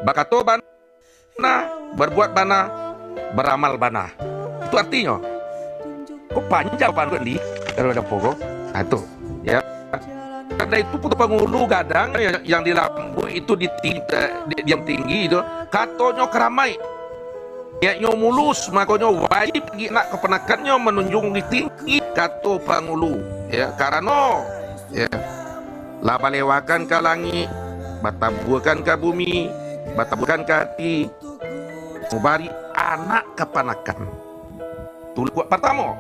Bakato bana, berbuat bana, beramal bana. Itu artinya. Kok panjang banget nih kalau ada pokok. Nah itu ya. Karena itu putu penghulu gadang yang di lampu itu yang tinggi itu katonyo keramai. Ya nyo mulus makanya wajib bagi nak kepenakannya menunjung di tinggi kato penghulu. Ya karena ya laba lewakan ke langit, batabukan ke bumi, batabukan ke hati, mubari anak kepanakan. Tulis buat pertama.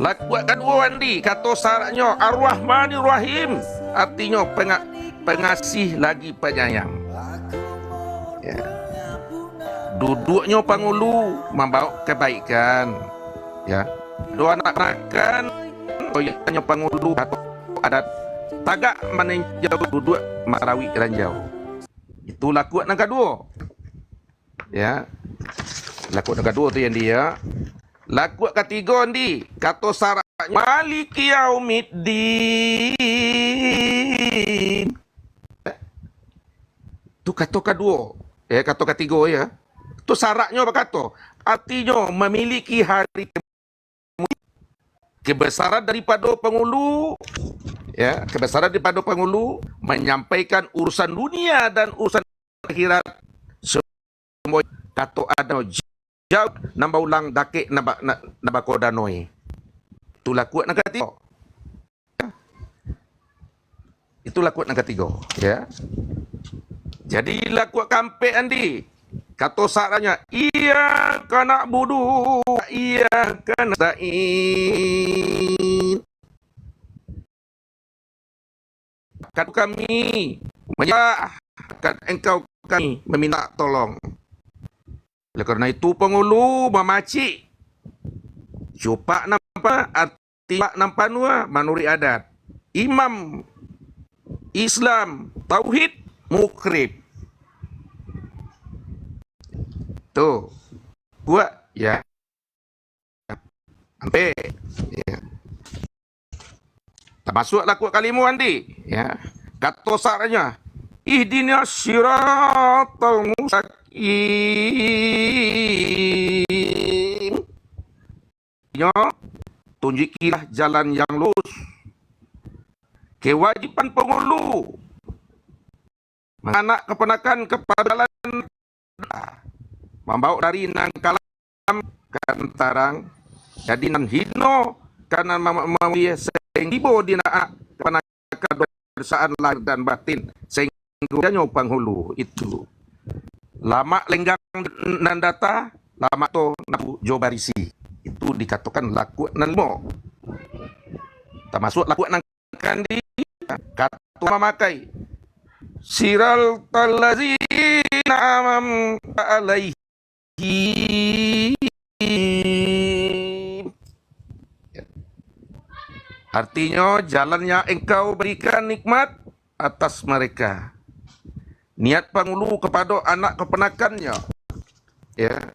Buat kedua Andi, kata syaratnya Ar-Rahmanir Rahim, artinya pengasih lagi penyayang. Ya. Duduknya pangulu membawa kebaikan. Ya. Doa anak makan, oyanya pangulu atau adat tagak meninjau duduk marawi ranjau. Itu lakuan yang kedua. Ya. Lakuan yang kedua tu yang dia. Laku ketiga ni kata syaratnya Maliki Yaumiddin. Tu kata kedua. Kata ketiga ya. Tu syaratnya apa kata? Artinya memiliki hari kebesaran daripada penghulu. Ya, kebesaran daripada penghulu menyampaikan urusan dunia dan urusan akhirat. Semua kata ada jauh nambah ulang dake nambah kodanoi. Itulah kuat yang ketiga. Itulah kuat yang ketiga. Ya. Jadi lakuat kampe Andi. Kata syaratnya iya kana budu iya kana sa'in. Kata kami menyerahkan engkau kami meminta tolong. Oleh kerana itu penghulu memacik. Cupak nampak arti nampak nua manuri adat. Imam Islam tauhid mukrib. Tu. Kuat ya. Sampai ya. Termasuklah kuat kalimu Andi ya. Kata syaratnya ihdinas siratal mustaqim. Tunjukilah jalan yang lurus. Kewajiban penghulu anak keponakan kepada jalan membawa dari nang kalam kantarang jadi nan hino karena memilih sehingga dina keponakan bersaan lahir dan batin sehingga nyo penghulu itu lama lenggang nan data lama to nabu jobarisi itu dikatakan laku nan limo termasuk laku nan kandi kata memakai siral talazina amam alaihi artinya jalannya engkau berikan nikmat atas mereka. Niat penghulu kepada anak keponakannya. Ya.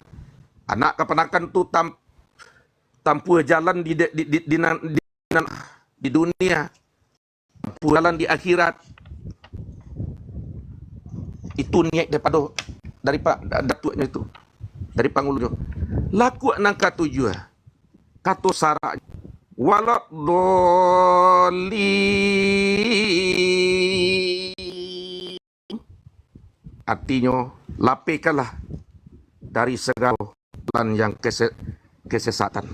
Anak keponakan tu tanpa jalan di dunia, tanpa jalan di akhirat. Itu niat daripada datuknya itu. Dari penghulunya. Laku nang katujuh. Kata syarat walad dolli. Artinya lapaikanlah dari segala jalan yang kesesatan.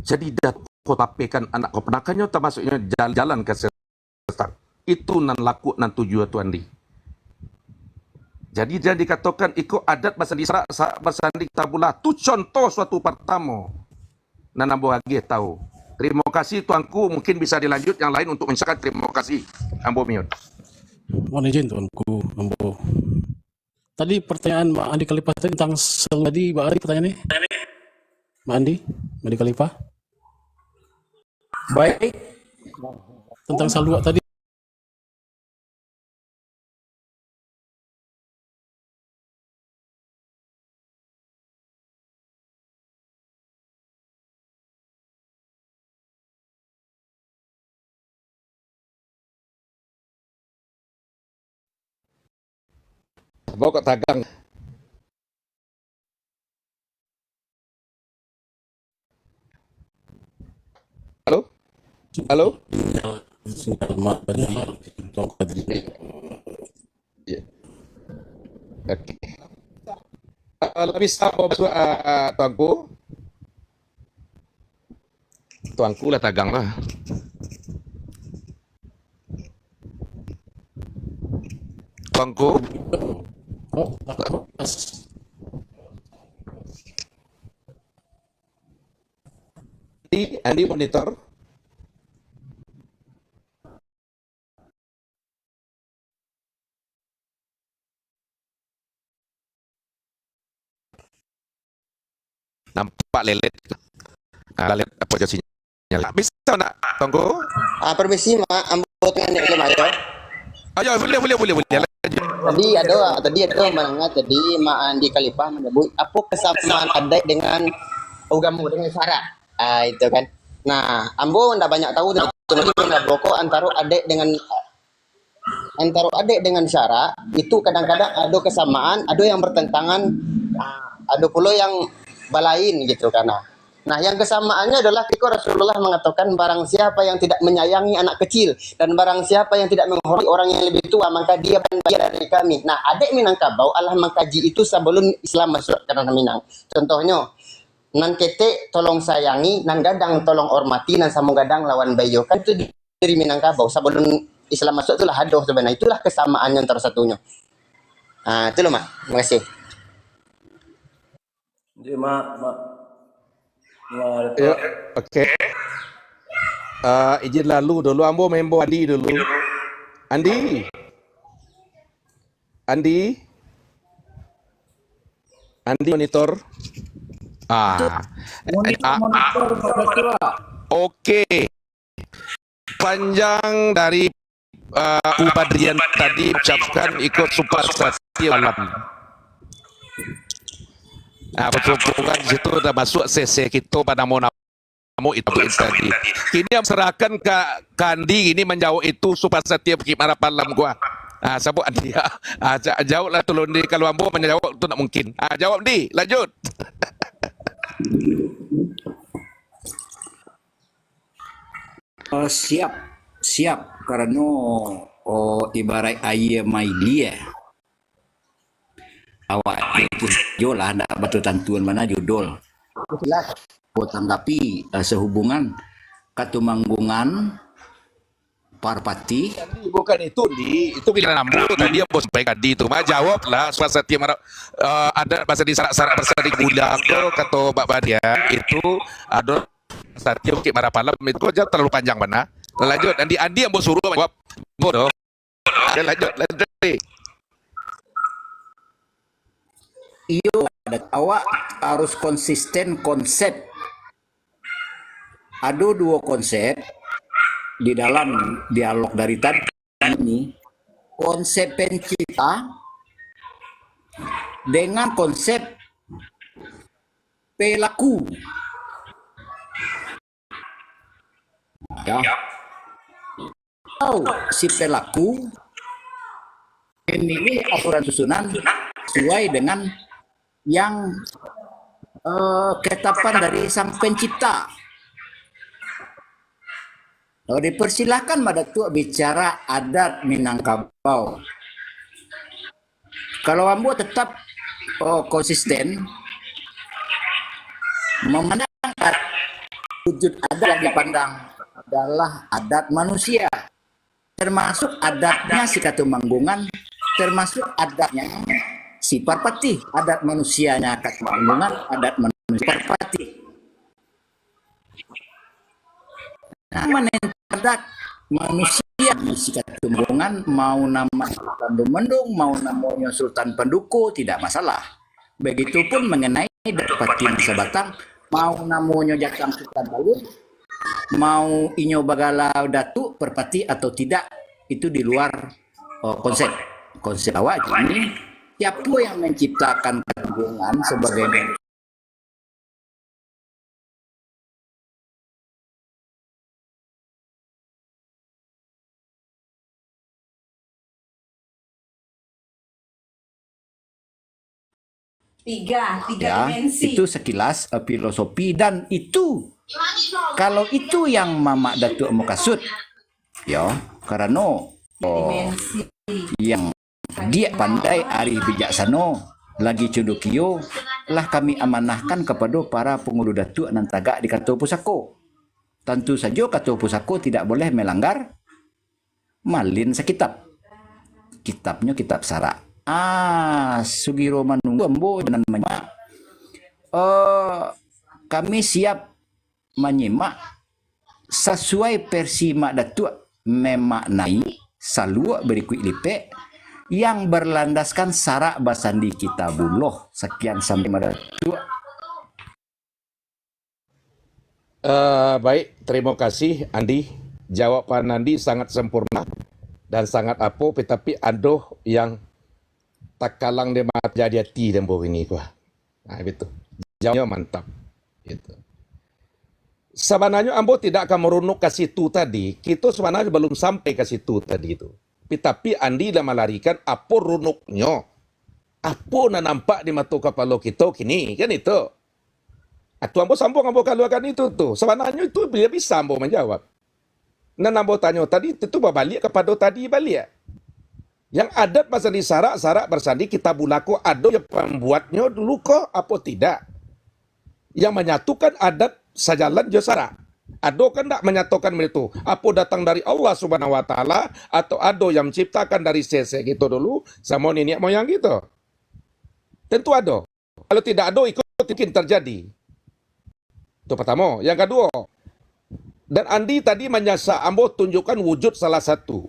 Jadi datuk lapaikan anak keponakannya termasuknya jalan kesesatan. Itu nan laku nan tujuh tu Andi. Jadi dia dikatakan ikut adat bersandi tabulah. Tu contoh suatu pertama. Nana bohagi tahu. Terima kasih tuanku. Mungkin bisa dilanjut yang lain untuk mensyarakat. Terima kasih. Ambo miut. Mohon izin tuanku. Ambo. Tadi pertanyaan Mak Andi Khalifah tentang tadi Mbak Ari pertanyaannya. Mak Andi Khalifah. Baik. Tentang salwa tadi. Bawa kok tagang. Halo? Halo? Ya. Oke. Bisa apa masuk tuanku? Tuanku lah tagang lah. Tuanku, Oh, Andi monitor. Nampak lelet. Lelet apa jadinya? Bisa nak, tuanku? Permisi mak, ambo tengah nek lem ayo. Ayo, boleh. Tadi ada menengah tadi mak Andi Khalifah menyebut apa kesamaan adek dengan ugamu dengan Sarah. Itu kan. Nah, ambo ndak banyak tahu tentang itu nanti pokok antara adek dengan Sarah itu kadang-kadang ada kesamaan, ada yang bertentangan, ada pula yang balain gitu kan. Nah, yang kesamaannya adalah ketika Rasulullah mengatakan barang siapa yang tidak menyayangi anak kecil dan barang siapa yang tidak menghormati orang yang lebih tua maka dia dari kami. Nah, adik Minangkabau Allah mengkaji itu sebelum Islam masuk ke tanah Minang. Contohnya, nan kete tolong sayangi, nan gadang tolong hormati, nan samu gadang lawan bayo. Kan itu dari Minangkabau sebelum Islam masuk itulah hadoh sebenarnya. Itulah kesamaan yang tersatunya. Itu loh, Mak. Terima kasih. Jadi mak Ya, oke. Izin lalu dulu, ambo member Andi dulu. Andi, Andi monitor. Oke. Panjang dari Ubadrian tadi ucapkan ikut Sumpah Satya Malam. Perhubungan di situ sudah masuk CC kita pada namu itu tadi. Kini yang serahkan ke Kandi ini menjawab itu Sumpah Satya Bagaimana Malam gua. Sabuk Andi. Jawablah tolong di kalau ambo menjawab itu tak mungkin. Jawab di, lanjut. Siap karena ibarat air mai dia awak itu jolah ndak batu tantuan mana judul tanggapi sehubungan katumanggungan parpati Bukan itu itu pilihan ambo tadi yang bos sampaikan di itu mah jawablah Sumpah Satya ada bahasa di syarat-syarat berseri gula kata Mbak Badia itu ada Satya Bagaimana Malam itu aja terlalu panjang mana. Lanjut Andi yang bos suruh jawab bodoh. Lanjut. iyo awak harus konsisten konsep. Ada dua konsep di dalam dialog dari tadi ini, konsep pencipta dengan konsep pelaku. Ya. Si pelaku memilih aturan susunan sesuai dengan yang ketetapan dari sang pencipta. Dipersilahkan pada tuh bicara adat Minangkabau. Kalau ambo tetap konsisten memandang wujud adat yang dipandang adalah adat manusia, termasuk adatnya si Katumanggungan, termasuk adatnya si Parpati, adat manusianya Katumanggungan, adat manusia Parpati. Nah, adat manusia si Katumanggungan mau nama Sultan Dumendung, mau namanya Sultan Penduko tidak masalah. Begitupun mengenai Parpati Masa Batang, mau namanya Jatang Sultan Balun, mau Inyo Bagala Datu Perpati atau tidak, itu di luar konsep awak ini. Siapa yang menciptakan Katumanggungan sebagai Tiga Ya, dimensi. itu sekilas filosofi, dan itu kalau itu yang Mama Datuk mau kasut, ya, karena Dimensi. yang dia pandai ari bijaksana lagi cundukio lah kami amanahkan kepada para pengurus datuk dan tagak di kantor pusako. Tentu saja kantor pusako tidak boleh melanggar malin sekitab. Kitabnya kitab Sara. Sugiro menunggu ambo dan menyimak. Kami siap menyimak sesuai versi Mak Datuk memaknai salua berikut lipe yang berlandaskan Sara Basandi Kitabullah. Sekian sampai Mak Datuk. Baik, terima kasih Andi. Jawaban Andi sangat sempurna dan sangat apa, tetapi ada yang tak kalang dia mat jadi hati dan bawa ini gua. Nah, itu. Jawabnya mantap. Gitu. Sebenarnya ambo tidak akan merunuk ke situ tadi. Kita sebenarnya belum sampai ke situ tadi itu. Tetapi Andi dah melarikan apa runuknya. Apa nak nampak di mata kepala kita kini, kan itu. Atau ambo sambung ambo keluarkan itu tuh. Sebenarnya itu dia bisa ambo menjawab. Nah, ambo tanya tadi itu berbalik kepada tadi balik. Yang adat bersandi Sara bersandi Kitabullah ada yang pembuatnya dulu kok apa tidak? Yang menyatukan adat sejalan je Sara. Ada kan tak menyatukan itu? Apa datang dari Allah Subhanahu Wa Taala atau ada yang menciptakan dari sese gitu dulu sama nenek moyang gitu? Tentu ada. Kalau tidak ada ikut mungkin terjadi. Itu pertama. Yang kedua, dan Andi tadi menyasa ambo tunjukkan wujud salah satu.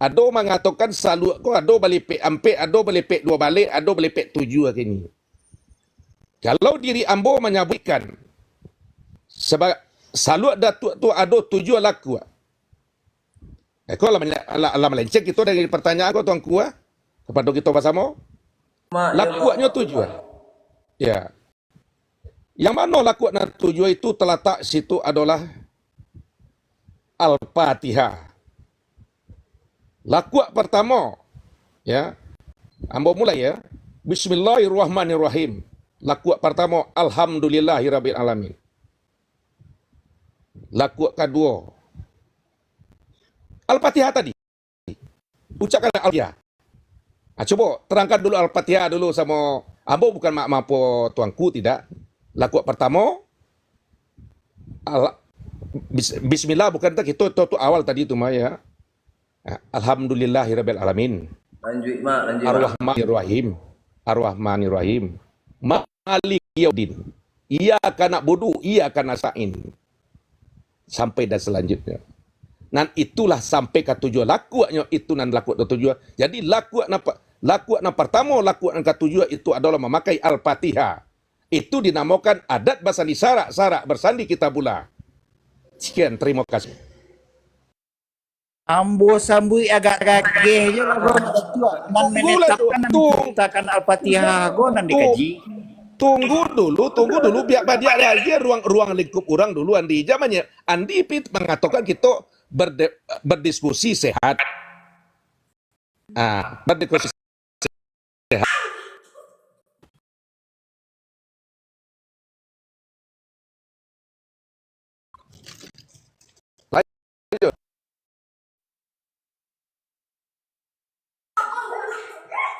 Ada mengatakan selalu kok ada balik ampe, ada balik dua balik, ada balik tujuh kini. Kalau diri ambo menyebutkan sebab selalu ada tu ada tujuh laku. Kalau lah melenceng kita dari pertanyaan kau tuan kuah kepada kita bersama. Lakuannya tujuh. Ya. Yang mana lakuan tujuh itu terletak situ adalah Al-Fatihah. Lakuat pertama, ya, ambo mulai ya. Bismillahirrahmanirrahim. Lakuat pertama, Alhamdulillahirabbil alamin. Lakuat kedua, Al-Fatihah tadi. Ucapkan Al-Fatihah. Coba terangkan dulu Al-Fatihah dulu sama ambo, bukan mak tuanku tidak. Lakuat pertama, Bismillah bukan kita itu awal tadi itu mah ya. Alhamdulillahirabbil alamin. Lanjut mak, Ar-Rahmanir-Rahim. Ar-Rahmanir-Rahim. Maliki yaumiddin. Iyyaka na'budu, iyyaka nasta'in. Sampai dan selanjutnya. Dan itulah sampai ke tujuan lakuannya itu nan lakuan tujuan. Jadi lakuan pertama, lakuan ke tujuan itu adalah memakai Al-Fatihah. Itu dinamakan adat bersandi Sara bersandi Kitabullah. Sekian, terima kasih. Ambo sambui agak gageh je lah bro. Nan menetapkan dan menciptakan Al-Fatihah go nan dikaji. Tunggu dulu biar dia aja ruang lingkup orang dulu Andi. Zamannya Andi mengatakan kita berdiskusi sehat. Berdiskusi sehat. Lanjut.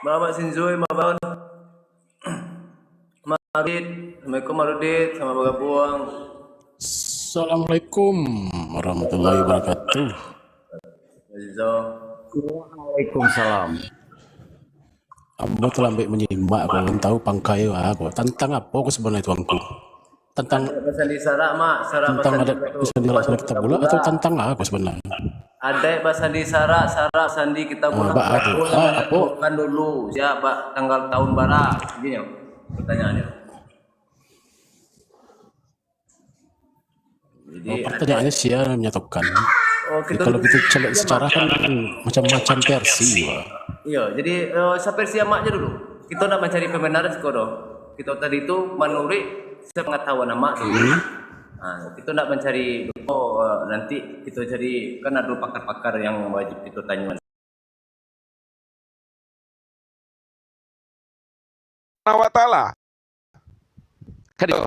Bapak Sinzui, Bapak Marudit, Assalamualaikum Marudit, sama Bapak Buang. Assalamualaikum warahmatullahi wabarakatuh. Azizo. Waalaikumsalam. Ambo telah ambil menyimak, aku belum tahu pangkai aku. Tentang apa aku sebenarnya tuanku? Tentang Bersandi Sara, mak. Sara tentang Bersandi adat bersandi Sara Kitabullah atau tentang apa sebenarnya? Ada Bersandi Sara Sandi Kitabullah. Apa? Kan dulu, siapa tanggal tahun bara? Gini pertanyaannya. Jadi Pertanyaannya siapa yang menyatukan? kita Kalau kita cek secara kan macam-macam versi. iya, jadi versi mak aja dulu. Kita nak mencari pembenaran sekolah. Kita tadi itu menurut sepengetahuan nama dulu. Kita nak mencari nanti kita cari kan ada pakar-pakar yang wajib kita tanya. wa Ta'ala. Kan itu.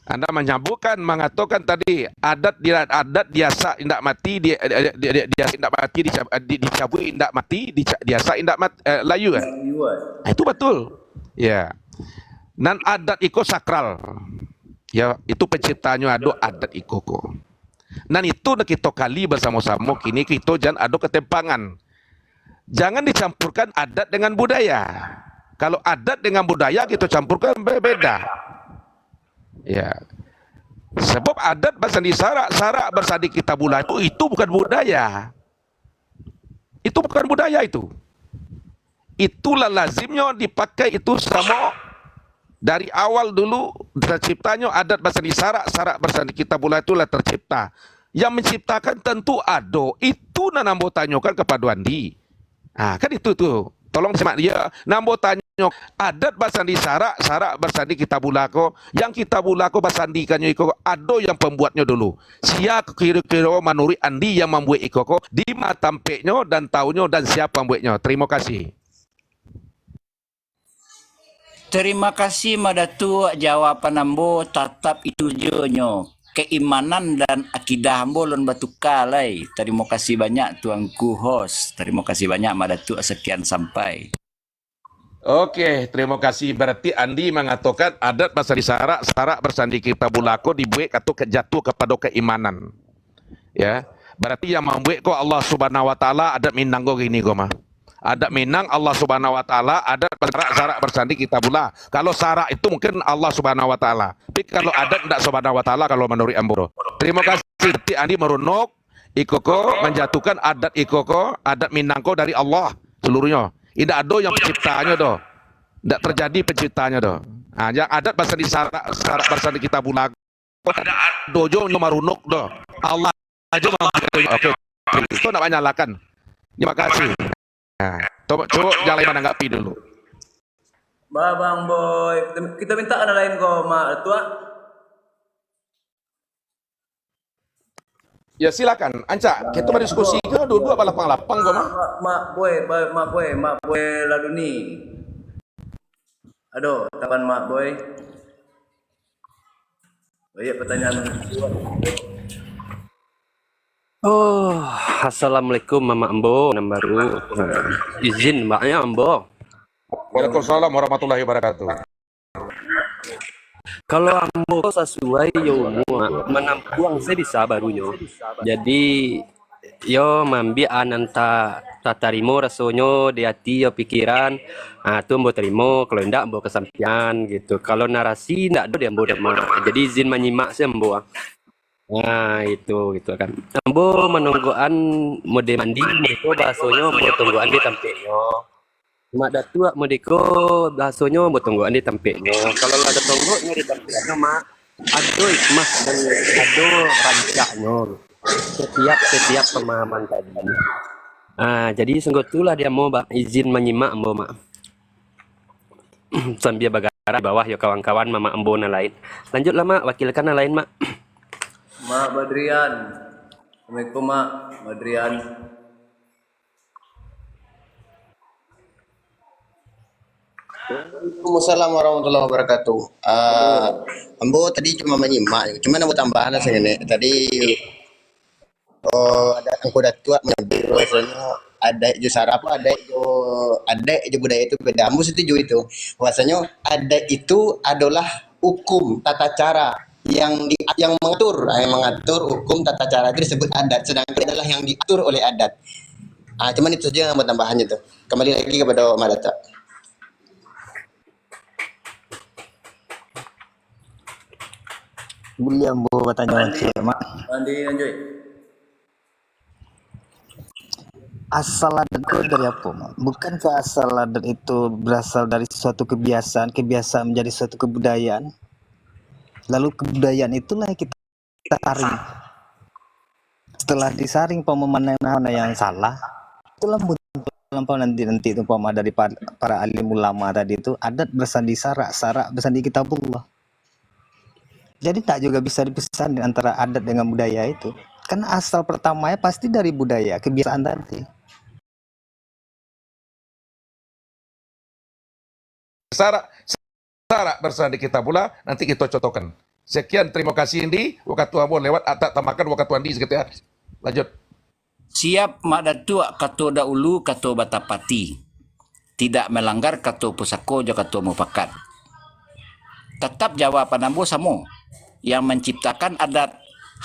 Anda menyambungkan mengatakan tadi adat biasa indak mati dia indak mati dicabut indak mati biasa indak mati layu kan? Itu betul. Ya. Dan adat iko sakral. Ya, itu penciptanya ada adat iko ko. Dan itu nak kita kali bersama-sama kini kita jangan ada ketimpangan. Jangan dicampurkan adat dengan budaya. Kalau adat dengan budaya kita campurkan berbeda. Ya. Sebab adat bersandi sarak bersandi kitabullah itu bukan budaya. Itu bukan budaya itu. Itulah lazimnya dipakai itu sama dari awal dulu terciptanya adat bersandi sarak bersandi kitabullah itulah tercipta. Yang menciptakan tentu ado. Itu nambo tanyakan kepada Andi. Ah, kan itu tuh. Tolong simak dia. Nambo tanya adat basandi sarak bersandi kitabullah ko. Yang kitabullah ko basandikannya iko ado yang pembuatnya dulu. Siapa kira-kira menurut Andi yang membuat iko ko di matampeknya dan tahunya dan siapa pembuatnya. Terima kasih. Terima kasih Madatu jawaban ambo tetap itu jonyo. Keimanan dan akidah ambo lon batu kalai. Terima kasih banyak tuanku host. Terima kasih banyak Madatu, sekian sampai. Oke, terima kasih. Berarti Andi mengatakan adat basandi sarak bersandi kitabullah ko dibuat atau jatuh kepada keimanan. Ya. Berarti yang membuat ko Allah Subhanahu wa Ta'ala adat minang ko gini ko mah. Adat minang Allah Subhanahu wa Ta'ala adat sarak bersandi kitabullah. Kalau sarak itu mungkin Allah Subhanahu wa Ta'ala. Tapi kalau adat tidak Subhanahu wa Ta'ala kalau menurut Amboro. Terima kasih. Berarti Andi merunuk ikoko menjatuhkan adat ikoko adat minangko dari Allah seluruhnya. Tidak ada yang penciptanya doh. Tidak terjadi penciptanya doh. Nah, yang adat bersandi sarak bersandi kitabullah. Ada dojo merunuk doh. Allah aja oke. Itu nak menyalakan. Terima kasih. Nah, coba jalan menanggapi dulu. Bang Boy, kita minta ada lain kok, Mak Tua. Ya silakan, Anca, kita berdiskusi ke dua-dua lapang-lapang kok, Mak Boy Laduni. Aduh, taban Mak Boy. Banyak pertanyaan. Oh, assalamualaikum Mama Ambo, nama baru. Izin mbaknya Ambo. Waalaikumsalam warahmatullahi wabarakatuh. Kalau Ambo sesuai yo menampuang saya bisa barunya. Jadi yo mambi ananta tatarimo rasonyo di hati yo pikiran. Ah tu Ambo terima, kalau ndak Ambo kesampian gitu. Kalau narasi ndak ada dia Ambo dak. Jadi izin menyimak saya Ambo. Nah itu gitu kan. Ambo menungguan mode mandi, mereka bahasanya mau tungguan di tempatnya. Mak datua mereka bahasanya mau tungguan di tempatnya. Kalau ada tunggunya di tempatnya mak, ada hikmah dan ada rancaknya. Setiap pemahaman tadi. Ah jadi sungguh itulah dia mau izin menyimak Ambo mak. Sambil bagara di bawah ya kawan-kawan mama Ambo na lain. Lanjutlah mak, wakilkan na lain mak. Mak Badrian. Assalamualaikum Mak Badrian. Waalaikumsalam warahmatullahi wabarakatuh. Ambo tadi cuma menyimak, cuma nambah tambahan saya ini. Tadi ada angko datua menyebut bahwasanya ada jo sarap ada jo budaya itu beda. Ambo setuju itu. Bahwasanya ada itu adalah hukum tata cara yang mengatur hukum tata cara itu disebut adat, sedangkan adalah yang diatur oleh adat. Cuman itu saja yang tambahannya tuh. Kembali lagi kepada Madata. Boleh Ambo tanya Mak. Andi lanjut. Asal adat itu dari apa, Mak? Bukankah asal adat itu berasal dari suatu kebiasaan menjadi suatu kebudayaan? Lalu kebudayaan itulah yang kita saring. Setelah disaring mana yang salah, itulah nanti itu dari para alim ulama tadi itu adat bersandi sarak bersandi kitabullah. Jadi tak juga bisa dipisahkan antara adat dengan budaya itu. Karena asal pertamanya pasti dari budaya, kebiasaan tadi. sarak bersandi kita pula, nanti kita contohkan. Sekian, terima kasih Indi. Waktu ambo lewat atak tamakan waktu Andi seketika. Lanjut. Siap mak datua kato dahulu kato batapati. Tidak melanggar kato pusako jo kato mufakat. Tetap jawaban ambo samo. Yang menciptakan adat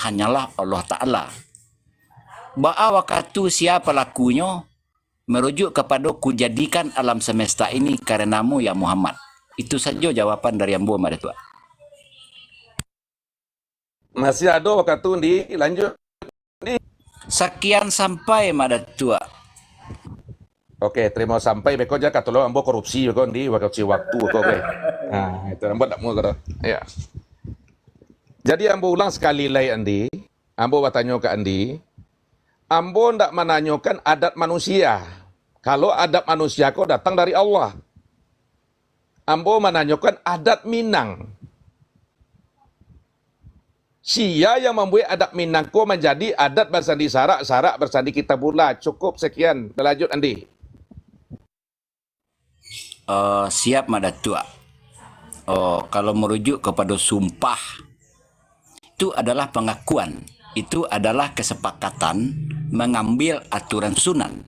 hanyalah Allah Ta'ala. Ba'a wakatu siapa lakunya merujuk kepada kujadikan alam semesta ini karenamu ya Muhammad. Itu saja jawaban dari ambo mak datua. Masih ada waktu Indi, lanjut. Sekian sampai mak datua. Oke, terima sampai beko aja kata lo ambo korupsi beko Indi, waktu oke. Nah, itu ambo tak mau kata. Ya. Jadi ambo ulang sekali lagi Andi. Ambo bertanya ke Andi. Ambo ndak menanyakan adat manusia. Kalau adat manusia kok datang dari Allah. Ambo menanyakan adat Minang. Sia yang membuat adat Minangko menjadi adat bersandi sarak, sarak bersandi kitabullah. Cukup sekian. Lanjut Andi. Siap mak datua. Kalau merujuk kepada sumpah, itu adalah pengakuan. Itu adalah kesepakatan mengambil aturan susunan.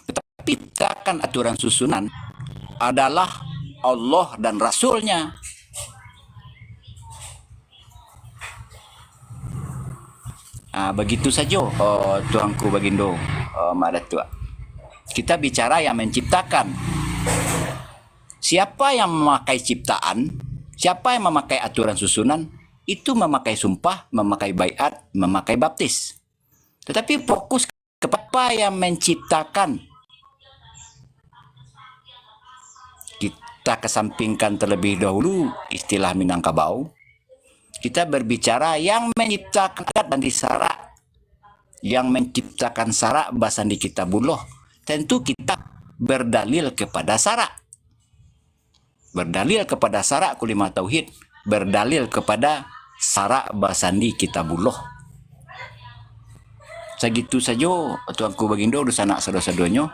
Tetapi takkan aturan susunan adalah Allah dan Rasulnya. Begitu saja tuanku bagindo mak datua. Kita bicara yang menciptakan. Siapa yang memakai ciptaan, siapa yang memakai aturan susunan, itu memakai sumpah, memakai baiat, memakai baptis. Tetapi fokus kepada yang menciptakan. Kita kesampingkan terlebih dahulu istilah Minangkabau. Kita berbicara yang menciptakan adat dan disarak. Yang menciptakan sarak bahasan di kitabullah. Tentu kita berdalil kepada sarak. Berdalil kepada sarak kulimah tauhid. Berdalil kepada sarak bahasan di kitabullah. Segitu saja tuanku bagindo udah sanak saudara-saudaranya.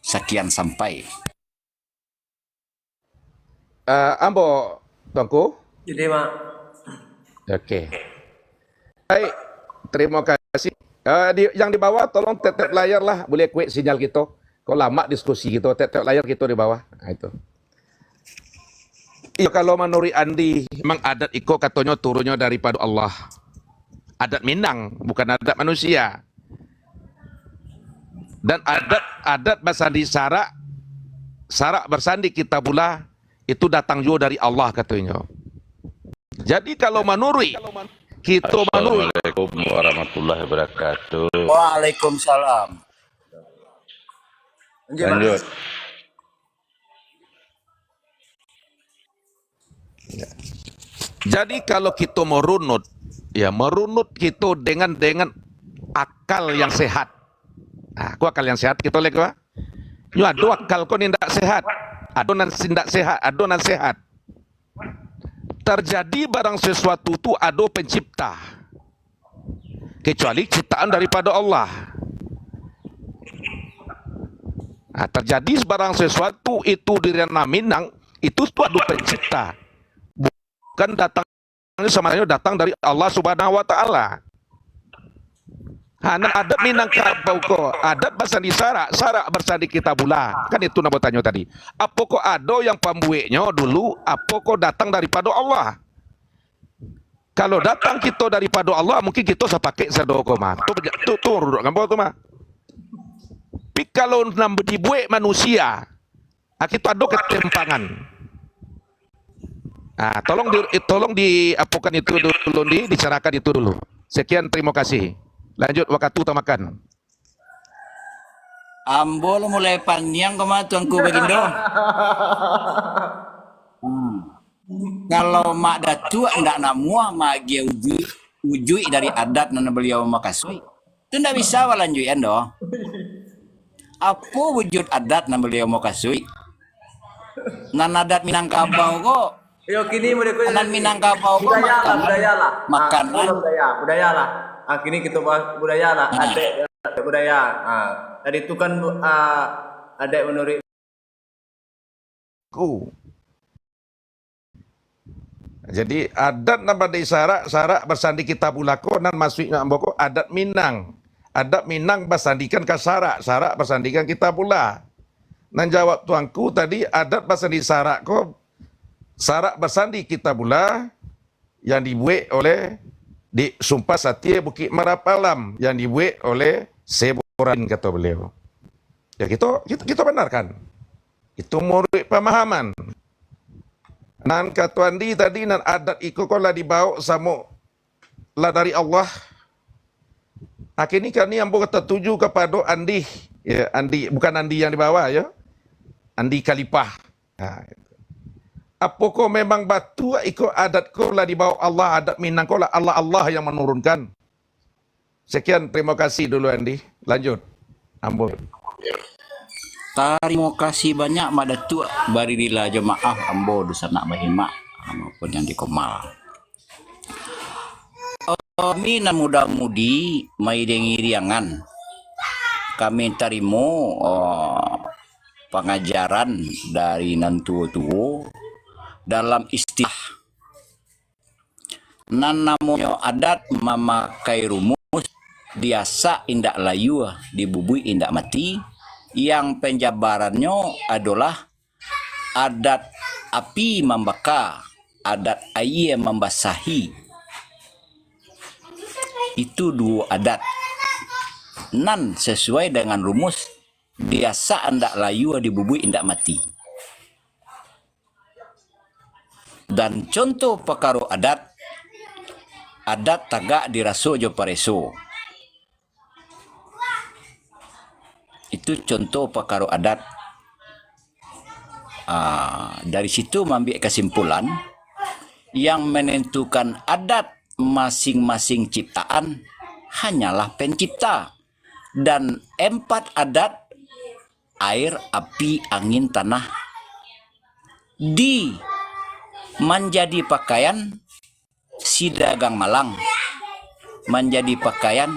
Sekian sampai. Ambo tuanku. Jadi mak. Oke. Baik, terima kasih. Yang di bawah tolong tetep layar lah, boleh kuik sinyal kita. Kok lama diskusi kita, tetep layar kita di bawah. Nah, itu. Iya, kalau menurut Andi, memang adat iko katanya turunnya daripada Allah. Adat Minang, bukan adat manusia. Dan adat bersandi sarak bersandi kitabullah, itu datang juga dari Allah katanya. Jadi kalau menurut kita menurut. Assalamualaikum warahmatullahi wabarakatuh. Waalaikumsalam. Lanjut. Jadi kalau kita merunut, ya merunut kita dengan akal yang sehat. Aku akal yang sehat kita lihat. Yo ada akal kau tidak sehat, ada nan tidak sehat, ada nan sehat. Terjadi barang sesuatu itu ada pencipta. Kecuali ciptaan daripada Allah. Terjadi barang sesuatu itu di ranah Minang, itu ada pencipta. Bukan datangnya sebenarnya datang dari Allah Subhanahu wa taala. Nah, adat Minangkabau ko, adat bersandi sarak bersandi kitabullah. Kan itu nak tanya tadi. Apa kok ada yang pembuatnya dulu, apa kok datang daripada Allah? Kalau datang kita daripada Allah, mungkin kita bisa pakai sedoko mah. Tu duduk gambar tu mah. Tapi kalau nak dibuat manusia, kita ada ketimpangan. Tolong diapakan itu dulu, dibicarakan itu dulu. Sekian, terima kasih. Lanjut waktu tamakan. Ambo mulai panjang kemana tuanku bagindo. Kalau mak datua ndak namua mak dia ujui dari adat nana beliau makasui. Itu ndak bisa walanjuian doh. Apa wujud adat nana beliau makasui? Nan adat Minangkabau kok. Yo kini mereka nan Minangkabau kok budaya lah. Makanan budaya lah. Kini kita bahas budaya lah. Adik budaya. Tadi itu kan adik menurut ku. Jadi adat nama di sarak bersandi kita bulako nan masuknya amboko adat Minang. Adat Minang bersandikan ke sarak bersandikan kita pula. Nan jawab tuanku tadi adat bersandi sarak ko sarak bersandi kita pula yang dibuat oleh di Sumpah Satya Bukit Marapalam yang dibuat oleh Seboran kata beliau. Ya kita benarkan. Itu murid pemahaman. Nan kata Andi tadi nan adat itu kalau dibawa sama lah dari Allah. Akhirnya kami ambo tertuju kepada Andi, ya Andi bukan Andi yang dibawa ya, Andi Khalifah. Nah, apakah memang batu ikut adat kau lah dibawa Allah, adat Minang kau lah Allah yang menurunkan. Sekian, terima kasih dulu Andi. Lanjut, ambo. Terima kasih banyak Mak Datuk. Barilah jemaah ambo dosa nak berhimak maupun yang dikomal. Kami nan muda-mudi mai dengi riangan. Kami terima pengajaran dari nan tua-tua dalam istilah nan namanya adat memakai rumus biasa indak layu dibubui indak mati, yang penjabarannya adalah adat api membakar, adat air membasahi. Itu dua adat nan sesuai dengan rumus biasa indak layu dibubui indak mati. Dan contoh perkara adat tagak diraso jo pareso. Itu contoh perkara adat. Dari situ mengambil kesimpulan yang menentukan adat masing-masing ciptaan hanyalah pencipta, dan 4 adat air, api, angin, tanah di menjadi pakaian si dagang malang, menjadi pakaian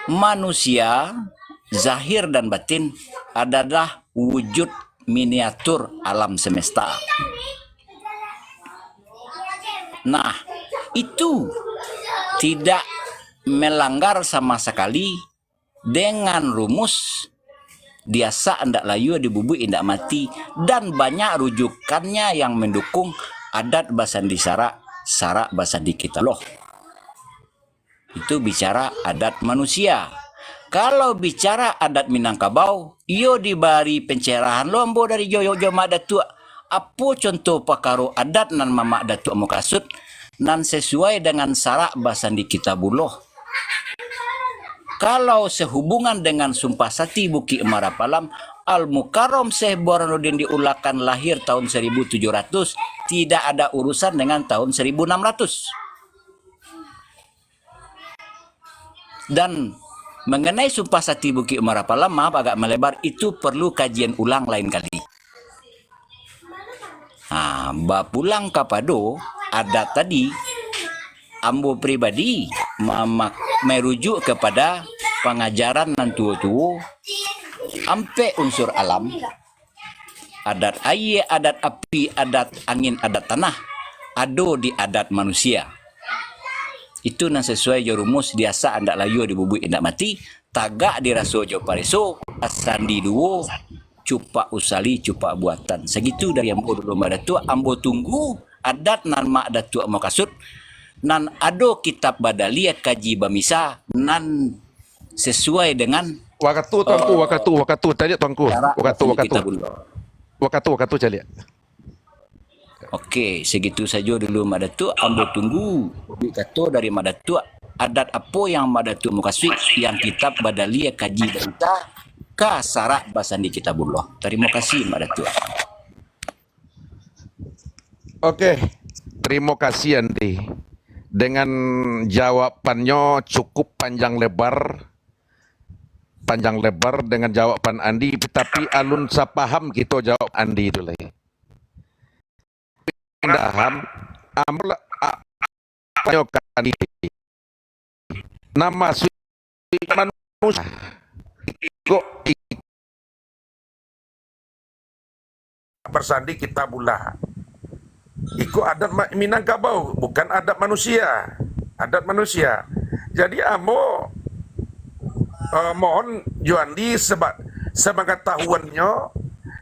manusia zahir dan batin adalah wujud miniatur alam semesta. Nah, itu tidak melanggar sama sekali dengan rumus biasa indak layu dibubui indak mati, dan banyak rujukannya yang mendukung adat basandi sarak basandi kita loh. Itu bicara adat manusia. Kalau bicara adat Minangkabau, iyo diberi pencerahan lombo dari Joyo Mak Datuk. Apa contoh perkara adat nan Mamak Datuk Mukasud nan sesuai dengan sarak basandi kita buloh. Kalau sehubungan dengan Sumpah Sati Bukit Marapalam, Al-Mukarram Syekh Burhanuddin diulakan lahir tahun 1700, tidak ada urusan dengan tahun 1600. Dan mengenai Sumpah Sati Bukit Marapalam, maaf agak melebar, itu perlu kajian ulang lain kali. Bapulang kapado adat tadi, ambo pribadi merujuk kepada pengajaran nan tua-tua ampe unsur alam, adat air, adat api, adat angin, adat tanah, ado di adat manusia. Itu nan sesuai jo rumus biasa andak layu dibubui indak mati, tagak diraso jo pareso, asandi duo, cupak usali, cupak buatan. Segitu dari ambo dulu Mak Datuk. Ambo tunggu adat nan Mak Datuk Mukasud, nan ado kitab badalia kaji bamisa nan sesuai dengan waktu tadi tuanku waktu cali. Oke, segitu saja dulu Mak Datuk. Ambo tunggu kata dari Mak Datuk adat apa yang Mak Datuk Mukasud yang kitab badalia kaji bamisa ka sarak basandi kitabullah. Terima kasih Mak Datuk. Oke, terima kasih Andi. Dengan jawabannya cukup panjang lebar dengan jawaban Andi, tapi alun sapaham kita jawab Andi itu lagi. Paham, ambil apa Andi? Nama manusia kok bersandi kitabullah. Iku adat Minangkabau, bukan adat manusia. Adat manusia. Jadi amo mohon Juandi sebagai tahuannya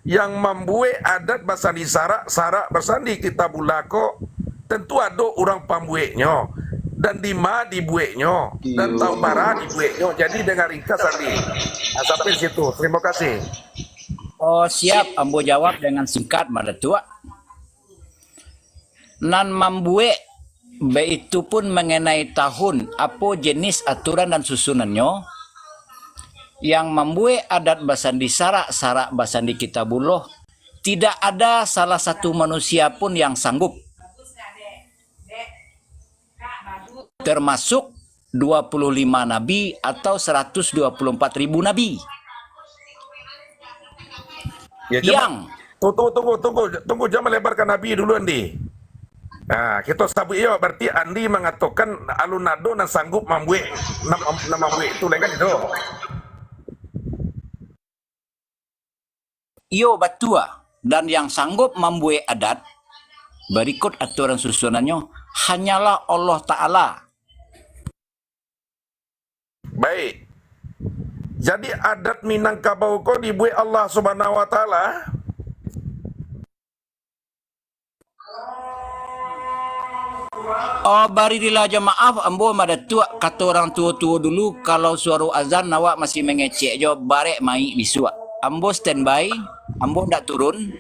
yang membuat adat bersandi sarak bersandi kitabullah kok tentu ada orang pembuatnya dan dibuatnya dan tahu para dibuatnya. Jadi dengan ringkas tadi. Nah, sampai situ. Terima kasih. Oh siap, ambo jawab dengan singkat pada tua. Nan membuat itu pun mengenai tahun apa jenis aturan dan susunannya. Yang membuat adat basandi sarak basandi kitabullah, tidak ada salah satu manusia pun yang sanggup, termasuk 25 nabi atau 124.000 nabi. Ya, Yang tunggu, jangan melebarkan Nabi dulu Andi. Nah, kita sabut ya, berarti Andi mengatakan alunado dan sanggup membuat itu kan itu. Iyo batua, dan yang sanggup membuat adat berikut aturan susunannya hanyalah Allah Ta'ala. Baik. Jadi adat Minangkabau kok dibuat Allah Subhanahu wa taala. Oh bari dila aja maaf ambo mada tua kata orang tua-tua dulu kalau suara azan nawak masih mengecek jo barek mai bisua. Ambo standby, ambo ndak turun.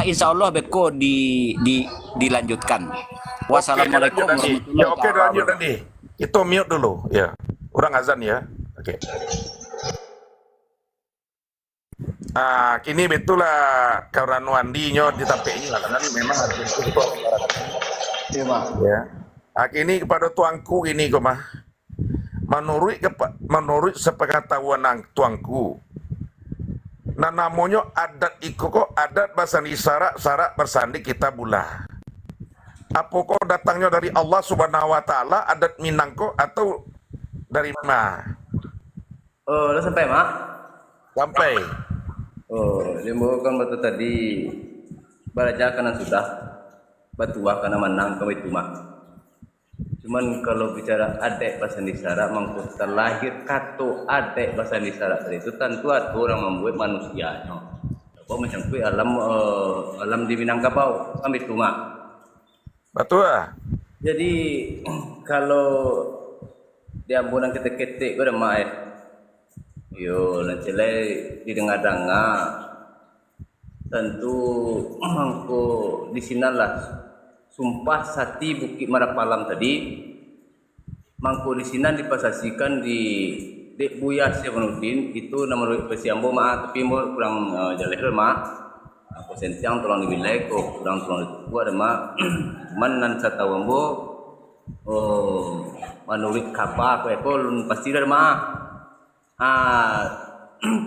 Insya Allah beko dilanjutkan. Wassalamualaikum warahmatullahi Ya, oke, wabarakatuh. lanjut nanti. Itu mute dulu ya. Orang azan ya. Oke. Kini betul lah karena Wandi-nya ditapeknya lah karena memang harus itu. Iya, Mak. Ya. Kini kepada tuangku ini kok mah. Menurut sepengetahuan tuangku. Nah namanya adat iku kok adat basandi sarak bersandi kitabullah. Apa kok datangnya dari Allah Subhanahu wa taala adat Minangko atau dari mana? Oh, udah sampai mak? Sampai. Oh, limbo kan batu tadi baraja karena sudah batua karena menang ke itu mak. Cuman kalau bicara adek bahasa Nisara mangkut terlahir kato adek bahasa Nisara itu tentu ada orang membuat manusianya. Apa macam tu alam di Minangkabau kami itu mak. Batua. Jadi kalau di ambunan ketek-ketek pada mak yo nanti didengar-dengar tentu mangko di sinalah sumpah sati Bukit Marapalam tadi mangko di sini dipasasikan di Dek Buya Syamanuddin itu nama Pesiambo mak tapi mau kurang jaleh mak aku sentiang tolong dibilai kok kurang itu ada mak cuman nan saya tahu ambo menurut kapa aku lun pasti ada mak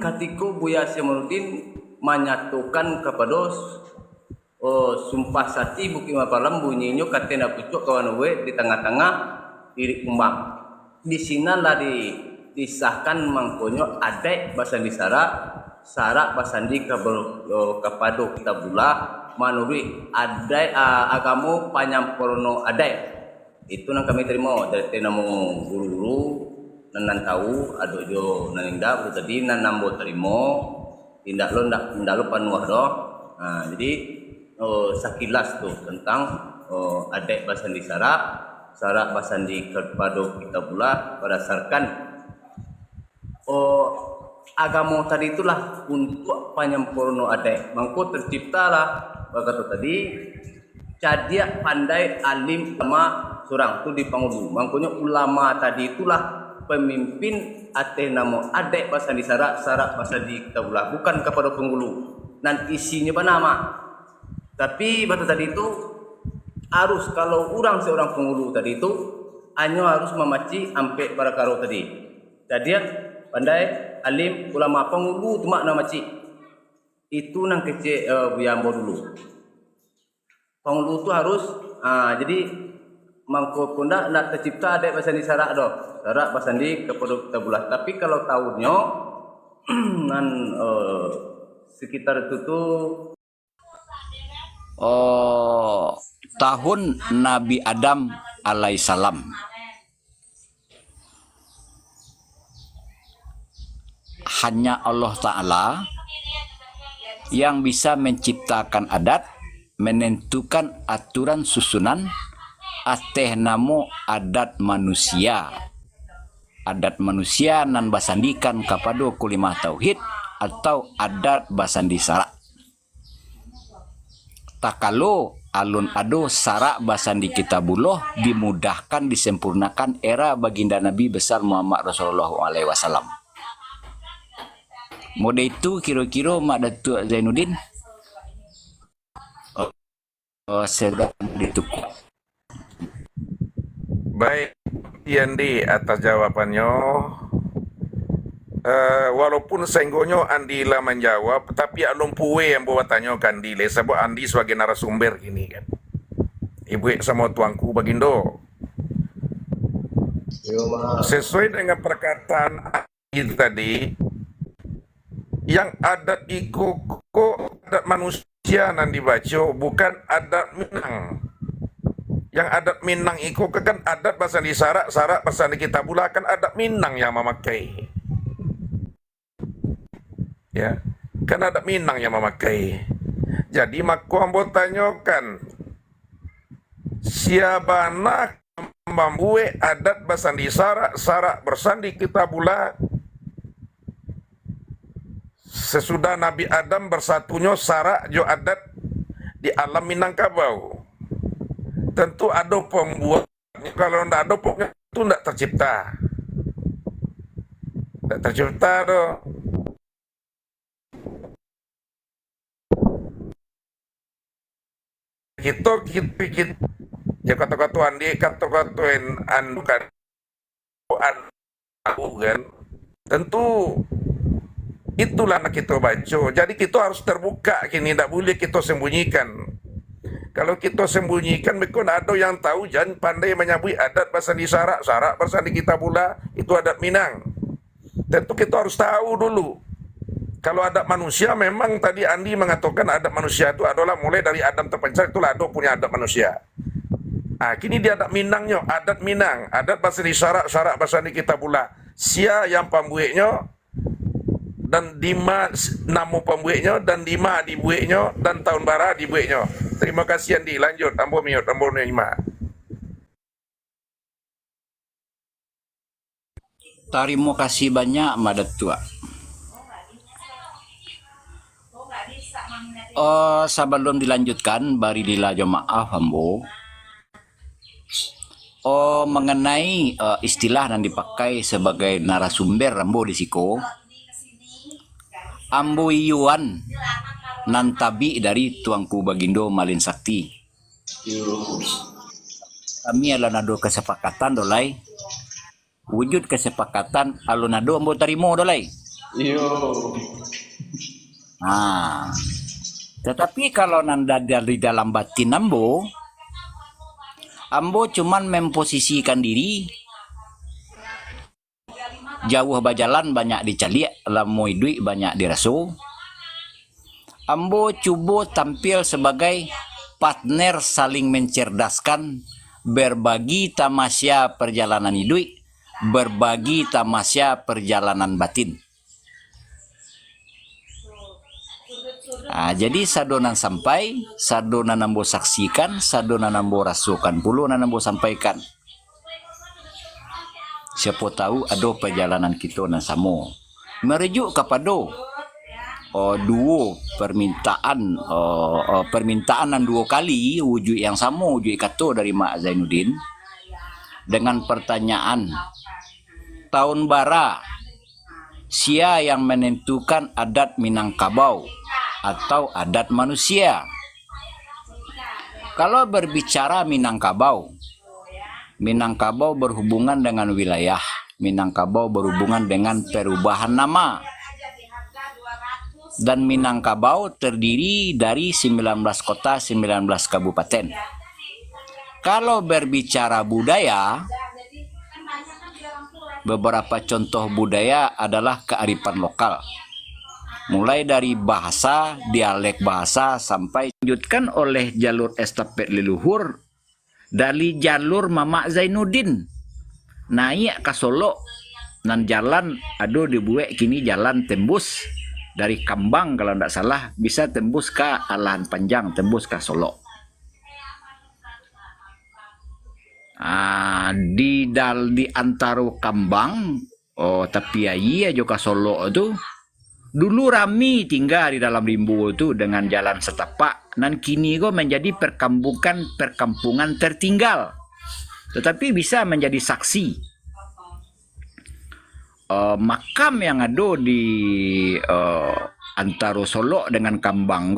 ketika Buya Syamanuddin menyatukan kepada sumpah sati Bukit Marapalam bunyinya katena pucuk kawan we di tengah-tengah diri kumbang. Di sinalah disahkan mangkonyo adek basandi sarak basandi kepada kitabullah manuri adek agamu panyampurno adek. Itu nang kami terima dari tenamu guru-guru nan tahu ado jo naninda tadi nan nambo terima tindak lo panuah do. Nah, jadi sekilas tuh tentang adek basandi sarak basandi kepada kitabullah berdasarkan agama tadi itulah untuk panyampurno adek mangko terciptalah kata tadi cadia pandai alim sama surang tu di pangulu mangkonya ulama tadi itulah pemimpin ateh namo adek basandi sarak basandi kitabullah bukan kepada penghulu dan isinya nama. Tapi batu tadi itu harus kalau seorang penghulu tadi itu hanya harus memaci sampai para karo tadi. Jadi pandai alim ulama penghulu cuma nama maci. Itu nang kece buyambo dulu. Penghulu itu harus jadi mangko punda nak tercipta ada basandi sarak doh. Sarak basandi kepada kitabullah. Tapi kalau tahunnya nan sekitar itu tuh tahun Nabi Adam alaihissalam. Hanya Allah Ta'ala yang bisa menciptakan adat, menentukan aturan susunan, ateh namo adat manusia. Adat manusia nan basandikan kepada kulimah tauhid atau adat basandi sarak. Takalo alun ado sarak basandi kitabullah dimudahkan disempurnakan era baginda Nabi besar Muhammad Rasulullah SAW. Mode itu kira-kira Mak Datuk Zainuddin sedang ditukar. Baik, Andi atas jawabannya. Walaupun senggonya Andi lah menjawab, tapi alum puwe yang buat tanya kan Andi le, sebab Andi sebagai narasumber gini kan. Ibu sama tuanku Bagindo. Sesuai dengan perkataan Andi tadi, yang adat iku kok adat manusia nan dibaca, bukan adat Minang. Yang adat Minang iku kan adat bahasa di sarak bahasa di kitabullah kan adat Minang yang memakai. Ya, kan adat Minang yang memakai. Jadi maku ambo tanyakan, siapa nak membuat adat bahasa di sarak bersandi kitabullah sesudah Nabi Adam bersatunya sarak jo adat di alam Minangkabau. Tentu ada pembuatnya, kalau tidak ada pokoknya itu tidak tercipta. Tidak tercipta tuh. Kita ya kata-kata Andi, kata-kata Anu kan, kan, tentu itulah yang kita baca. Jadi kita harus terbuka kini, tidak boleh kita sembunyikan. Kalau kita sembunyikan, mereka ada yang tahu, jangan pandai menyabui adat bahasa di sarak bahasa di kitabullah, itu adat Minang. Tentu kita harus tahu dulu. Kalau adat manusia, memang tadi Andi mengatakan adat manusia itu adalah mulai dari Adam terpencari, itulah ada punya adat manusia. Nah, kini dia adat Minangnya, adat Minang, adat bahasa di sarak bahasa di kitabullah. Sia yang pembuatnya, dan dima namo pembuatnya, dan dima dibuatnya, dan tahun bara dibuatnya. Terima kasih Andi, lanjut, ambo miut, ambo nima. Terima kasih banyak Madat Tua. Sebelum dilanjutkan, bari dila maaf ambo. Mengenai istilah yang dipakai sebagai narasumber ambo di siko. Ambo Iwan nantabi dari tuangku Bagindo Malin Sakti. Kami alunado kesepakatan dolai. Wujud kesepakatan alunado ambo tarimo dolai. Nah, tetapi kalau nanda dari dalam batin ambo cuman memposisikan diri jauh bajalan banyak dicaliak, lamu duit banyak dirasu. Ambo coba tampil sebagai partner saling mencerdaskan, berbagi tamasya perjalanan hidup, berbagi tamasya perjalanan batin. Nah, jadi sadonan sampai, sadonan ambo saksikan, sadonan ambo rasukan puluh, ambo sampaikan. Siapa tahu ada perjalanan kita nan samo. Merujuk kepada dua permintaan permintaan dua kali wujud yang sama, wujud kata dari Mak Zainuddin dengan pertanyaan tahun bara sia yang menentukan adat Minangkabau atau adat manusia. Kalau berbicara Minangkabau berhubungan dengan wilayah, Minangkabau berhubungan dengan perubahan nama. Dan Minangkabau terdiri dari 19 kota, 19 kabupaten. Kalau berbicara budaya, beberapa contoh budaya adalah kearifan lokal. mulai dari bahasa, dialek bahasa sampai dilanjutkan oleh jalur estafet leluhur dari jalur Mamak Zainuddin naik ke Solo nan jalan aduh dibuat kini jalan tembus dari Kambang kalau tidak salah bisa tembus ke Alahan Panjang, tembus ke Solo. Di antara Kambang tapi iya juga Solo itu dulu rami tinggal di dalam limbo itu dengan jalan setapak dan kini kok menjadi perkampungan tertinggal tetapi bisa menjadi saksi makam yang ada di antara Solo dengan Kambang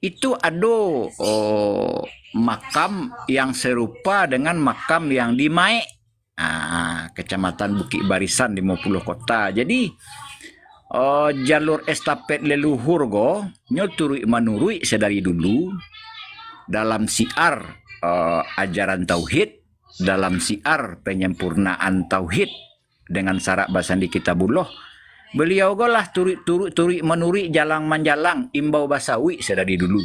itu ada makam yang serupa dengan makam yang di Mae, Kecamatan Bukit Barisan 50 kota. Jadi jalur estafet leluhur turut menurut sedari dulu dalam siar ajaran tauhid, dalam siar penyempurnaan tauhid dengan syarat basandi kitabullah. Beliau lah turut menuri jalang manjalang imbau basawi sedari dulu.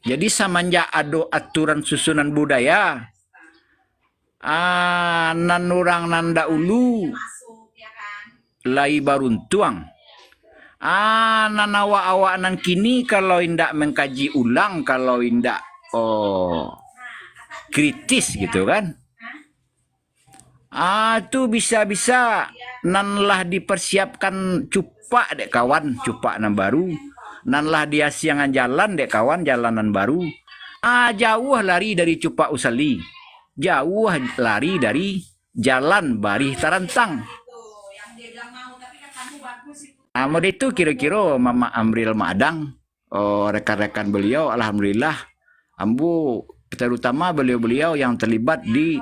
Jadi samanja ado aturan susunan budaya nan urang nanda ulu lai baruntuang nanawa-awa nan kini kalau indak mengkaji ulang, kalau indak kritis gitu kan, tu bisa-bisa nan lah dipersiapkan cupak dek kawan, cupak nan baru, nan lah dia siangan jalan dek kawan, jalanan baru, jauh lari dari cupak usali, jauh lari dari jalan barih tarantang. Mode itu kira-kira Mama Amril Madang, rekan-rekan beliau, alhamdulillah, ambu terutama beliau-beliau yang terlibat di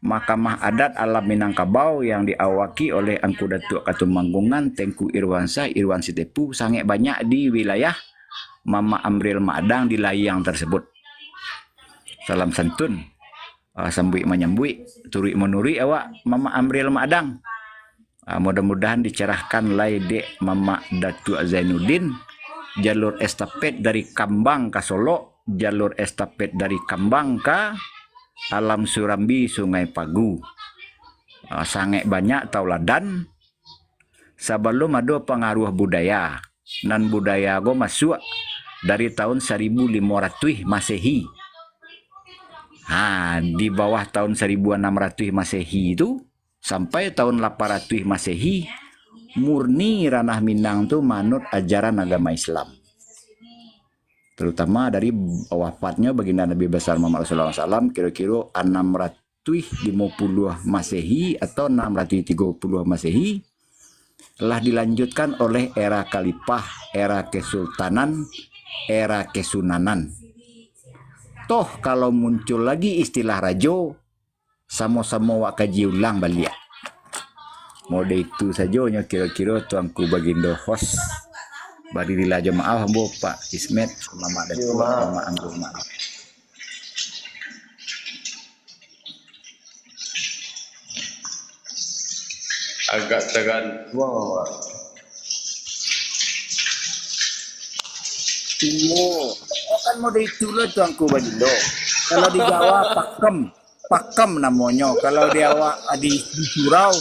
Mahkamah Adat Alam Minangkabau yang diawaki oleh Angku Datuk Katumanggungan Tengku Irwansyah Irwan Sitepu sangat banyak di wilayah Mama Amril Madang di layang tersebut. Salam santun, sambui menyambui, turui menuri awak Mama Amril Madang. Mudah-mudahan dicerahkan lai dek Mama Datuk Zainuddin, jalur estafet dari Kambang ke Solo, jalur estafet dari Kambang ke Alam Surambi Sungai Pagu. Sangat banyak tauladan sebelum ada pengaruh budaya. Dan budaya go masuk dari tahun 1500 Masehi. Di bawah tahun 1600 Masehi itu sampai tahun 800 Masehi murni ranah Minang tuh manut ajaran agama Islam. Terutama dari wafatnya baginda Nabi besar Muhammad Rasulullah SAW kira-kira 650 Masehi atau 630 Masehi telah dilanjutkan oleh era Khalifah, era Kesultanan, era Kesunanan. Toh kalau muncul lagi istilah rajo, sama-sama wak kaji ulang balik. Mode itu saja kira-kira tuanku bagindo host. Barilah jemaah hambo Pak Ismet, Mama dan Mama Anggur maaf. Agak tergantung. Kan mode itu lah tuanku bagindo. Kalau di Jawa pakem namanya. Kalau di awak di surau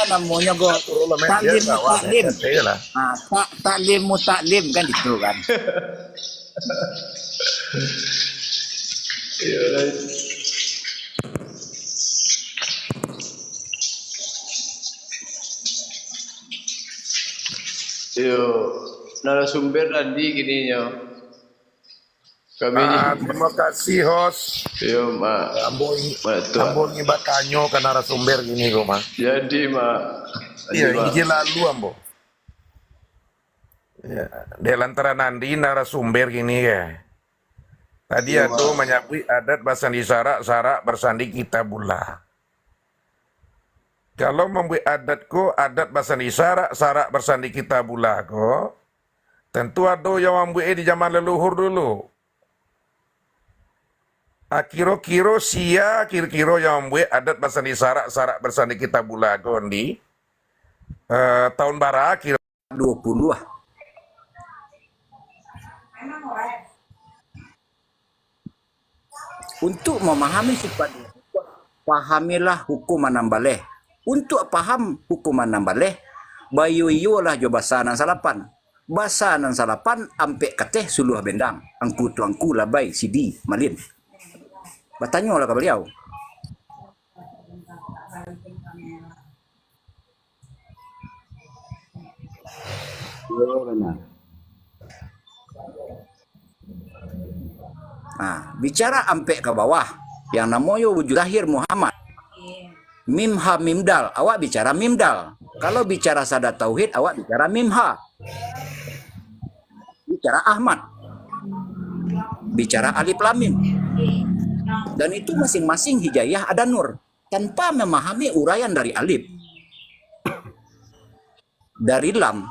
namanya taklim mutaklim kan itu kan. Narasumber tadi gini kami terima kasih host. Ambo ngibat kanyo ke narasumber gini kok mah. Jadi Iya, lalu ambo. Ya, di lantaran nanti narasumber gini ya. Tadi ada menyabui adat bersandi sarak bersandi kitabullah. Kalau membuat adat bersandi sarak bersandi kitabullah ko, tentu ada yang membuat di zaman leluhur dulu. Kiro-kiro sia kiro-kiro yang buat adat basani sarak bersani kita bulagon di tahun bara kira 20 lah. Untuk memahami sifat itu, pahamilah hukuman nambaleh. Untuk paham hukuman nambaleh, bayu iyo lah jo basanan salapan. Basanan salapan ampek kateh suluh bendang. Angku tuangku labai sidi malin. Bertanya lah ke beliau. Nah, bicara ampek ke bawah yang namanya wujud lahir Muhammad. Mimha mimdal, awak bicara mimdal. Kalau bicara sadat tauhid, awak bicara mimha. Bicara Ahmad. Bicara alif lam mim. Dan itu masing-masing hijayah ada nur. Tanpa memahami uraian dari alif, dari lam,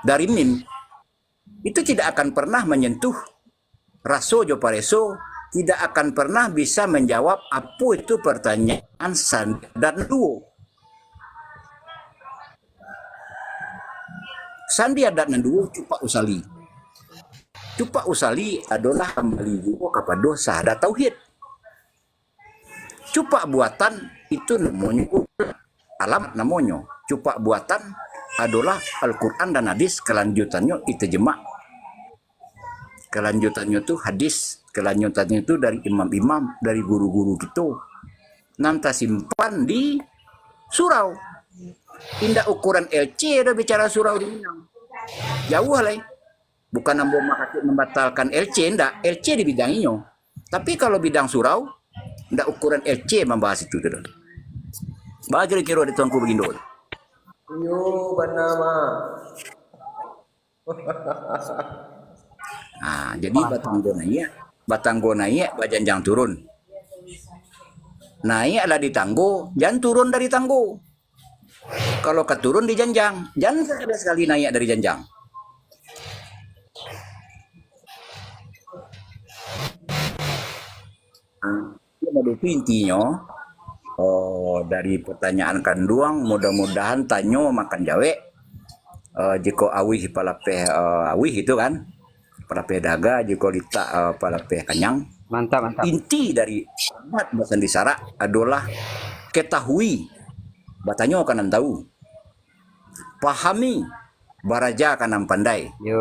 dari mim, itu tidak akan pernah menyentuh raso jo pareso, tidak akan pernah bisa menjawab apa itu pertanyaan sandi dan duo. Sandi adat dan duo cupa usali. Cupa usali adalah kembali juga kepada syahadat tauhid. Cupa buatan itu namanya alam namanya. Cupa buatan adalah Al-Quran dan hadis, kelanjutannya itu jemak. Kelanjutannya itu hadis, kelanjutannya itu dari imam-imam, dari guru-guru gitu. Nanti simpan di surau. Tindak ukuran LC ada bicara surau di Minang. Jauh lah. Bukan nambah makasih membatalkan LC, enggak. LC di bidangnya. Tapi kalau bidang surau, enggak ukuran LC membahas itu. Bah kira-kira di tuanku begindo. Yo, banama. Nah, jadi batanggo naik, bajanjang turun. Naik adalah di tanggo, jangan turun dari tanggo. Kalau keturun di janjang, jangan sekali naik dari janjang. Itu intinya. Dari pertanyaan kanduang, mudah-mudahan tanyo makan jawe. Jika awih palapeh awih itu kan, palapeh daga, jika lita palapeh kanyang. Mantap. Inti dari Ahmad Basandi Sarak adalah ketahui, batanyo kanan tahu, pahami, baraja kanan pandai. Yo.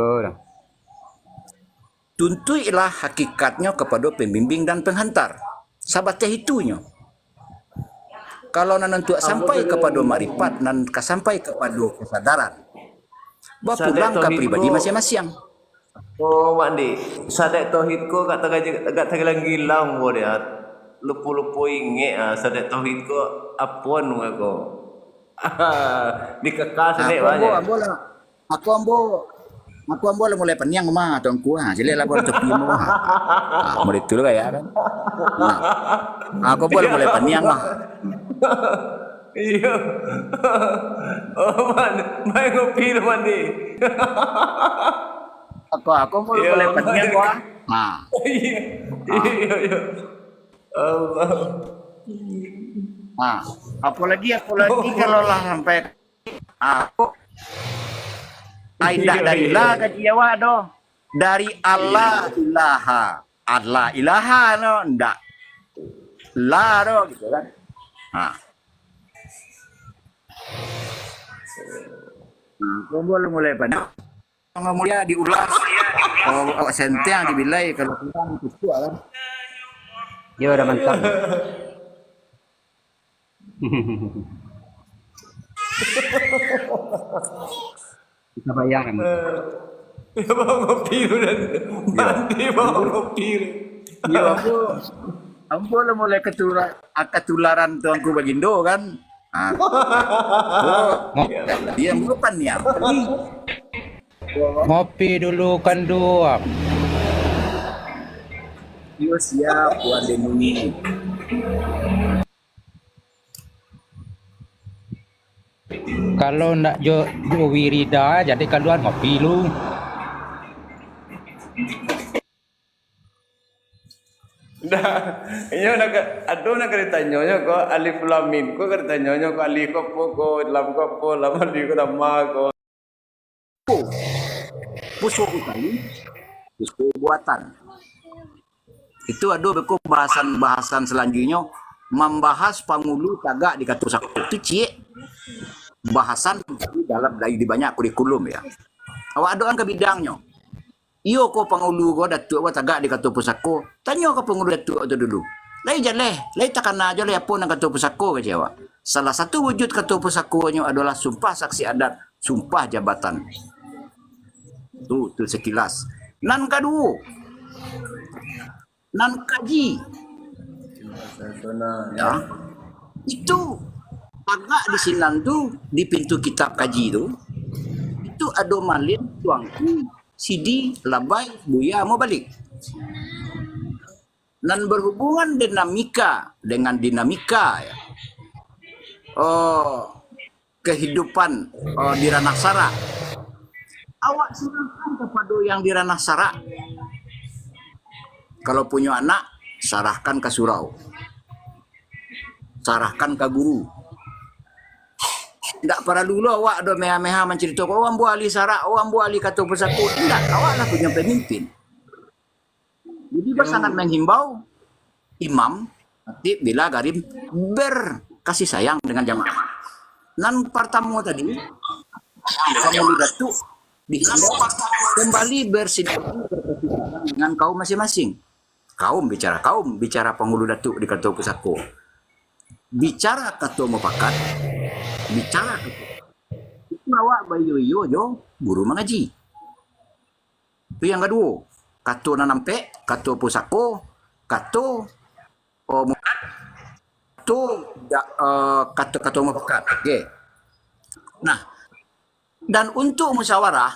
Tuntuilah hakikatnya kepada pembimbing dan penghantar. Sabatnya itunya. Kalau nanentua sampai kepada marifat dan sampai kepada kesadaran, pulang ke pribadi masing-masing. Oh, mandi. Sadek tauhid ko kat tagalang gilang mo dia. Lupu-lupu inge sadek tauhid ko apon mo ko. Dikekal sadek banyak. Aku ambo mulai penyang mah tuanku sila lah buat tepi mah. Mulai dulu kayak kan. Aku boleh mulai penyang mah. Iya. Oh, man. May ngopi naman di. Aku mulai penyang mah. Nah. Iya. Allah. Nah, apalagi kalau lah sampai aku tidak dari la ke Jawa do. Dari Allah ilaha no ndak. La do gitu kan. Nah. Nah, boleh mulai pada mulia diulas. Kalau senteng dibilai kalau kurang itu kan. Yo udah mantap. Kita bayangkan. Ya bawa ngopi udah. Mandi bawa ngopi. Ya aku mulai ketularan tuanku bagindo kan. Dia bukan ya. Ngopi dulu kan dua. Yo siap buat demi. Kalau nak jo wirida jadi kaluan ngopi lu. Nah, inyo nak kereta nyonya ko alif lam mim ko kereta nyonya ko alif ko lam alif ko nama ko. Puso utali, puso buatan. Itu ada beku bahasan selanjutnya membahas pangulu tagak di katu saku. Itu cie bahasan di banyak kurikulum ya. Awak doan ke bidangnya. Iyo ko pangulu ko datuk ko tagak di katu pusako. Tanya ke pangulu datuk itu dulu. Lai jaleh, lai takkan aja lai apa nang katu pusako ke Jawa. Salah satu wujud katu pusakonya adalah sumpah saksi adat, sumpah jabatan. Tuh sekilas. Nan kedua, nan kaji. Ya. Itu agak di sinan tuh di pintu kitab kaji itu ada malin tuangku sidi labai buya mau balik. Dan berhubungan dengan dinamika ya. Kehidupan di ranah sara. Awak serahkan kepada yang di ranah sara. Kalau punya anak, sarahkan ke surau. Sarahkan ke guru. Tidak para dulu awak ada meha-meha menceritakan orang buali sara, orang buali kata persatu. Tidak, awaklah punya pemimpin. Jadi sangat menghimbau imam nanti bila garim berkasih sayang dengan jamaah. Nan pertama tadi, kamu datuk dihimbau kembali bersinergi dengan kaum masing-masing. Kaum bicara penghulu datuk di kantor pusako. Bicara ketua mufakat, bicara ketua. Itu awak bayu yo guru mengaji. Itu yang kedua. Kato nanampe, kato pusako, kato mufakat, kato mufakat. Okay. Nah, dan untuk musyawarah,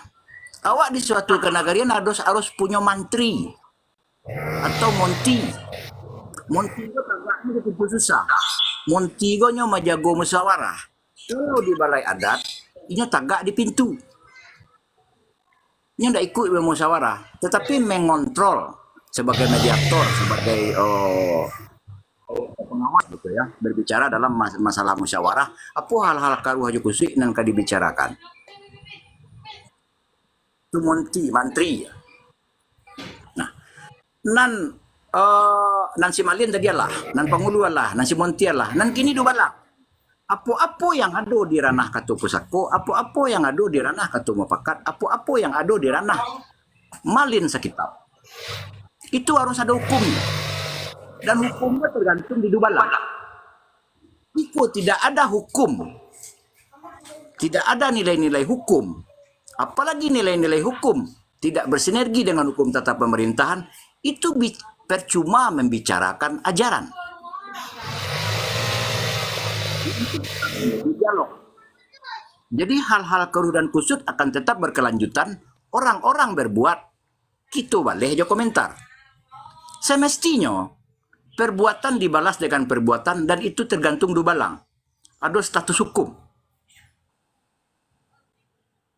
awak di suatu kenagarian harus punya mantri atau monti. Monti itu agaknya itu susah. Monti itu majago musyawarah. Kalau di balai adat, ini tagak di pintu. Ini tidak ikut bermusyawarah, tetapi mengontrol sebagai mediator, sebagai pengawas gitu ya, berbicara dalam masalah musyawarah. Apa hal-hal karuh haji kusik yang akan dibicarakan? Itu mantri. Nah, nan si malin tadi lah, nan pangulu lah, nan si monti lah, nan kini dua balak. Apa-apa yang ada di ranah katu pusako, apa-apa yang ada di ranah katu mufakat, apa-apa yang ada di ranah malin sekitar. Itu harus ada hukumnya. Dan hukumnya tergantung di dua balak. Jika tidak ada hukum, tidak ada nilai-nilai hukum, apalagi nilai-nilai hukum tidak bersinergi dengan hukum tata pemerintahan, itu percuma membicarakan ajaran. Dialog. Jadi hal-hal keruh dan kusut akan tetap berkelanjutan. Orang-orang berbuat, kita boleh aja komentar. Semestinya perbuatan dibalas dengan perbuatan dan itu tergantung dubalang. Ada status hukum.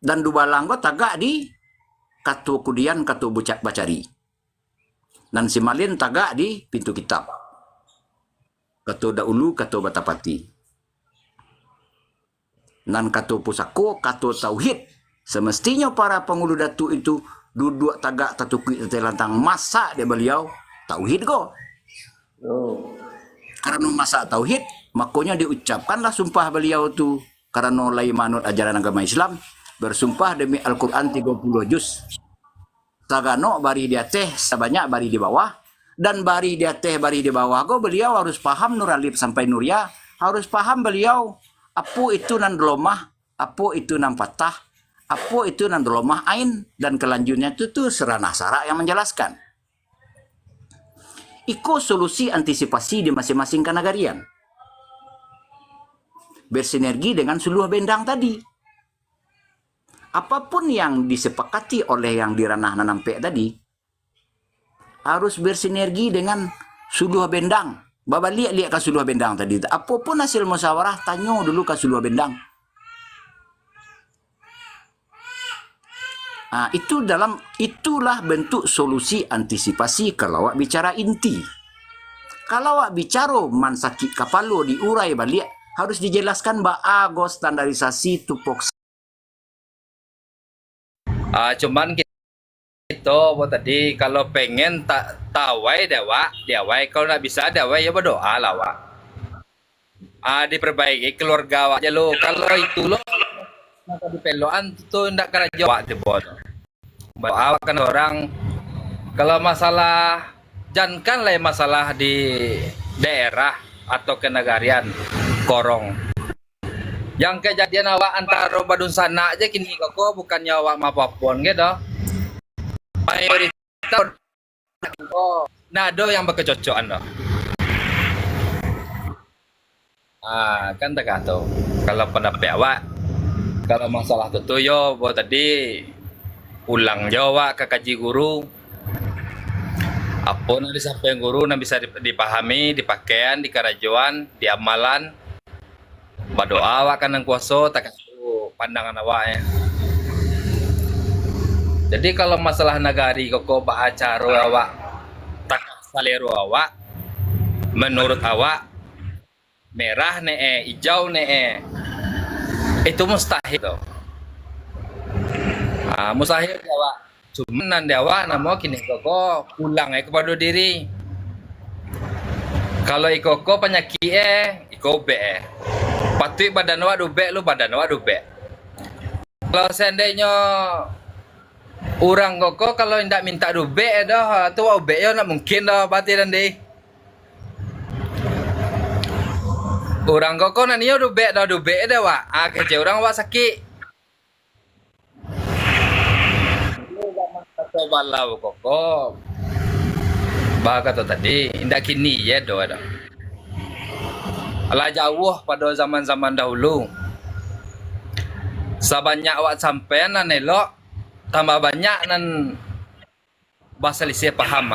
Dan dubalang kok tagak di katu kudian katu bucak bacari. Dan si malin tagak di pintu kitab. Katu daulu katu batapati. Nan katu pusako, katu tauhid. Semestinya para pengulu datu itu duduk tagak tatukui lantang masa dia beliau tauhid go. Karena masa tauhid, makanya diucapkanlah sumpah beliau tu karena lai manut ajaran agama Islam, bersumpah demi Al-Qur'an 30 juz. Sagano bari di atas sebanyak bari di bawah, dan bari di atas bari di bawah go beliau harus paham nur alif sampai nur ya, harus paham beliau apa itu nan dolomah, apa itu nan patah, apa itu nan dolomah ain, dan kelanjutnya itu serana sara yang menjelaskan. Iko solusi antisipasi di masing-masing kanagarian. Bersinergi dengan suluh bendang tadi. Apapun yang disepakati oleh yang di ranah nanampe tadi, harus bersinergi dengan suluh bendang. Baba lihat ke suluh bendang tadi. Apapun hasil musyawarah, tanya dulu ke suluh bendang. Nah, itulah bentuk solusi antisipasi kalau awak bicara inti. Kalau awak bicara man sakit kapalo diurai balik, harus dijelaskan bago standarisasi tupoksi. Cuman gitu tadi kalau pengen tak tawai dewai kalau nggak bisa dewai ya berdoa lah Wak. Diperbaiki keluarga awak aja lo. Kalau itu lo maka di peloan tuh ndak kerja Wak tebon. Awak kan orang kalau masalah jangan lah masalah di daerah atau kenegarian korong. Yang kejadian awak antara badun sana aja kini kok bukannya awak mapapun gitu. Mayoritas nado yang berkecocokan loh. Kan tak tahu. Kalau pendapat awak, kalau masalah itu yo, buat tadi ulang Jawa ke kaji guru. Apa nanti sampai guru yang bisa dipahami, di pakaian, di kerajuan, di amalan. Berdoa awak kan yang kuasa, tak kasih pandangan awak ya. Jadi kalau masalah nagari koko baacara awak tak saleru awak menurut awak merah hijau itu mustahil tuh. Mustahil awak cuman nanti awak namo kini koko pulang kepada diri. Kalau ikoko penyakit iko be patut badan awak dubek lu badan awak dubek. Kalau seandainya orang koko kalau tidak minta dubek dah tu ubek yo nak mungkin dah pati dan deh. Orang koko nak niyo dubek dah Wak. Kerja orang awak sakit. Kata balau koko. Kata tadi indak kini ya doa dah. Alah jauh pada zaman-zaman dahulu. Sebanyak awak sampean nan elok tambah banyak nan bahasa Malaysia paham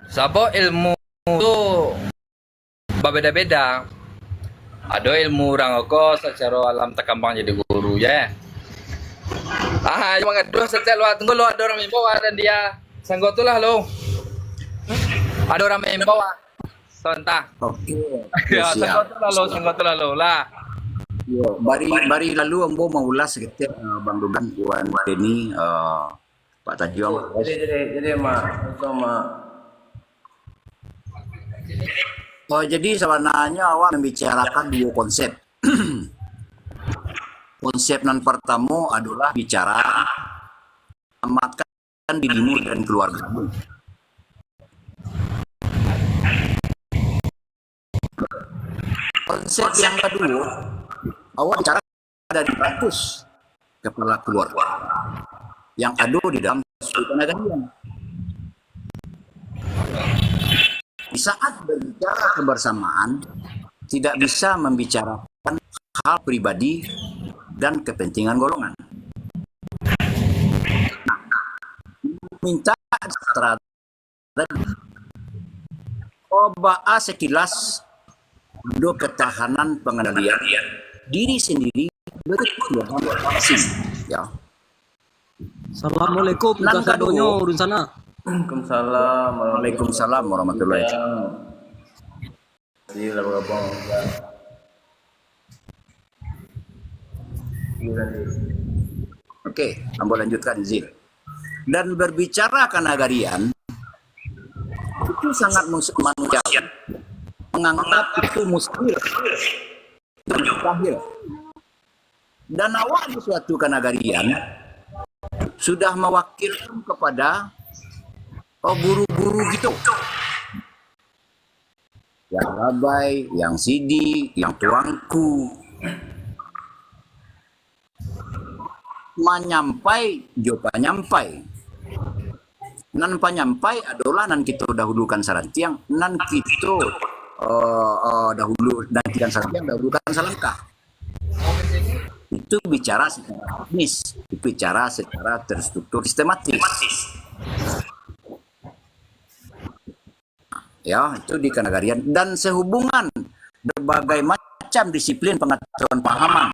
Sebab ilmu tu berbeda-beda. Ada ilmu orang aku secara alam terkembang jadi guru ya. Cuma ngaduh setiap lu tunggu lu ada orang membawa dan dia sanggup tu lah lu. Ada orang membawa. Sebentar. Okey. Ya, sanggup tu lalu lah. Yo, bari lalu ambo mau ulas seketik Bang Dugan Puan Denny Pak Tajuang. Jadi mak Jadi sebenarnya awak membicarakan dua konsep. Konsep yang pertama adalah bicara selamatkan dirimu dan keluargamu. Konsep yang kedua, awak bicara dari 100 kepala keluarga yang ada di dalam suku negara. Di saat berbicara kebersamaan, tidak bisa membicarakan hal pribadi dan kepentingan golongan. Minta Oba sekilas do ketahanan pengendalian diri sendiri berkeluarga asing. Ya. Assalamualaikum kasadonyo urun sana. Waalaikumsalam warahmatullahi wabarakatuh. Oke, ambo lanjutkan izin. Dan berbicara kenagarian itu sangat manusiawi. Menganggap itu mustahil. Dan awal di suatu kenagarian sudah mewakilkan kepada guru-guru gitu. Yang rabai, yang sidi, yang tuangku. Menyampai, jopa nyampai. Nan panyampai adalah nan kita dahulukan sarantiang, nan kita dahulukan salangkah. Itu bicara secara teknis, bicara secara terstruktur sistematis. Ya, itu di kenegarian dan sehubungan berbagai macam disiplin pengetahuan pahaman.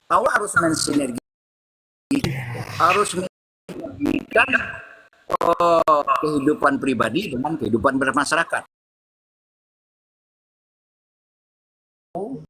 Awak harus mensinergi, harus mensinergikan kehidupan pribadi dengan kehidupan bermasyarakat.